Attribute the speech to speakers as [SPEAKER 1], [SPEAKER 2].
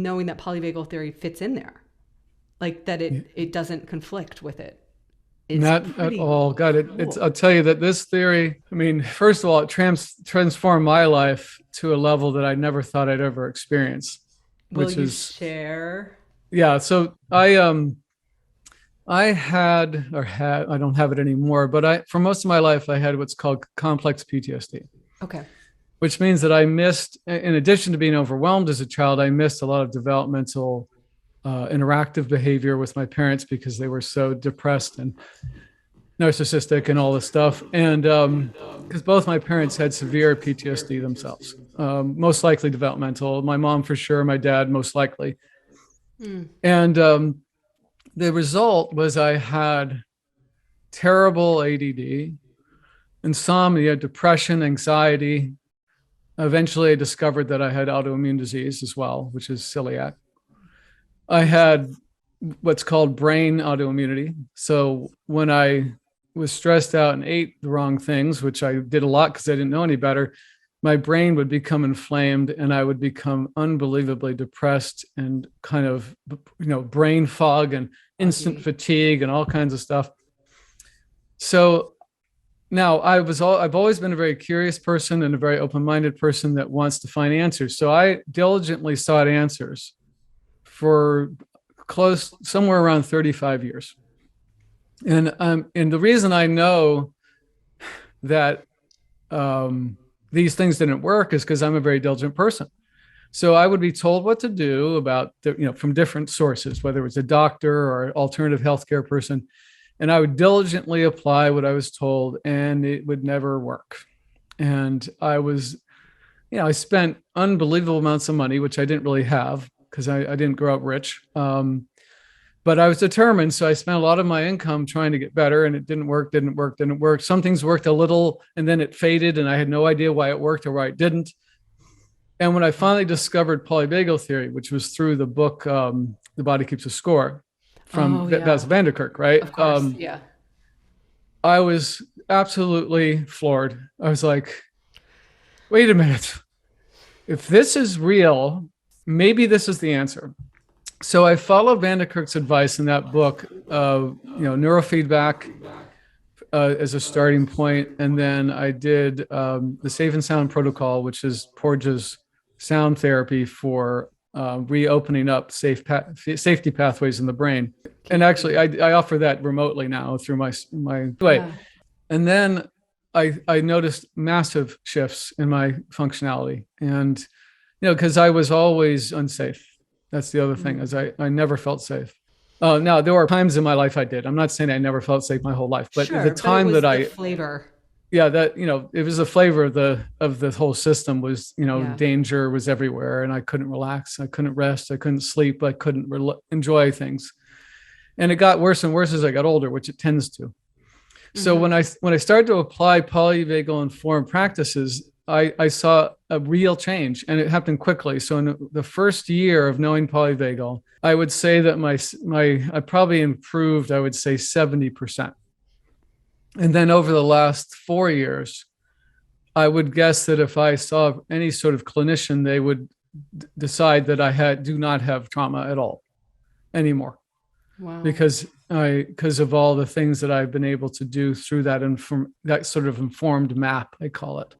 [SPEAKER 1] knowing that polyvagal theory fits in there, like that it doesn't conflict with it. It's
[SPEAKER 2] Not at
[SPEAKER 1] pretty
[SPEAKER 2] all. God, it's.
[SPEAKER 1] cool.
[SPEAKER 2] I'll tell you that this theory. I mean, first of all, it transformed my life to a level that I never thought I'd ever experience.
[SPEAKER 1] Will
[SPEAKER 2] Which
[SPEAKER 1] you
[SPEAKER 2] is,
[SPEAKER 1] share?
[SPEAKER 2] yeah. So I had or had I don't have it anymore, but I for most of my life I had what's called complex PTSD,
[SPEAKER 1] Okay.
[SPEAKER 2] which means that I missed, in addition to being overwhelmed as a child, I missed a lot of developmental interactive behavior with my parents because they were so depressed and narcissistic and all this stuff. And because both my parents had severe PTSD themselves, most likely developmental. My mom for sure, my dad most likely.
[SPEAKER 1] Mm.
[SPEAKER 2] And the result was I had terrible ADD, insomnia, depression, anxiety. Eventually, I discovered that I had autoimmune disease as well, which is celiac. I had what's called brain autoimmunity. So when I was stressed out and ate the wrong things, which I did a lot because I didn't know any better, my brain would become inflamed and I would become unbelievably depressed and kind of, brain fog and instant
[SPEAKER 1] Foggy.
[SPEAKER 2] fatigue and all kinds of stuff. So now I've always been a very curious person and a very open-minded person that wants to find answers. So I diligently sought answers for close somewhere around 35 years. And the reason I know that these things didn't work is because I'm a very diligent person. So I would be told what to do about from different sources, whether it was a doctor or alternative healthcare person, and I would diligently apply what I was told, and it would never work. And I spent unbelievable amounts of money, which I didn't really have because I didn't grow up rich. But I was determined. So I spent a lot of my income trying to get better, and it didn't work. Some things worked a little and then it faded, and I had no idea why it worked or why it didn't. And when I finally discovered polyvagal theory, which was through the book, The Body Keeps a Score from
[SPEAKER 1] Oh yeah.
[SPEAKER 2] Baz Vanderkirk, right?
[SPEAKER 1] Of course. Yeah.
[SPEAKER 2] I was absolutely floored. I was like, wait a minute. If this is real, maybe this is the answer. So I followed Vanderkirk's advice in that book, neurofeedback as a starting point, and then I did the Safe and Sound Protocol, which is Porges' sound therapy for reopening up safety pathways in the brain. And actually, I offer that remotely now through my way.
[SPEAKER 1] Yeah.
[SPEAKER 2] And then I noticed massive shifts in my functionality, and because I was always unsafe. That's the other thing, is I never felt safe. Now there were times in my life I did. I'm not saying I never felt safe my whole life, but the
[SPEAKER 1] Sure, but it
[SPEAKER 2] time that
[SPEAKER 1] was the flavor.
[SPEAKER 2] yeah, that it was the flavor of the whole system was,
[SPEAKER 1] Yeah.
[SPEAKER 2] danger was everywhere, and I couldn't relax, I couldn't rest, I couldn't sleep, I couldn't enjoy things, and it got worse and worse as I got older, which it tends to. So
[SPEAKER 1] Hmm.
[SPEAKER 2] when I started to apply polyvagal informed practices, I saw a real change, and it happened quickly. So in the first year of knowing polyvagal, I would say that I probably improved, I would say 70%. And then over the last 4 years, I would guess that if I saw any sort of clinician, they would decide that I do not have trauma at all anymore,
[SPEAKER 1] Wow.
[SPEAKER 2] because of all the things that I've been able to do through that sort of informed map, I call it.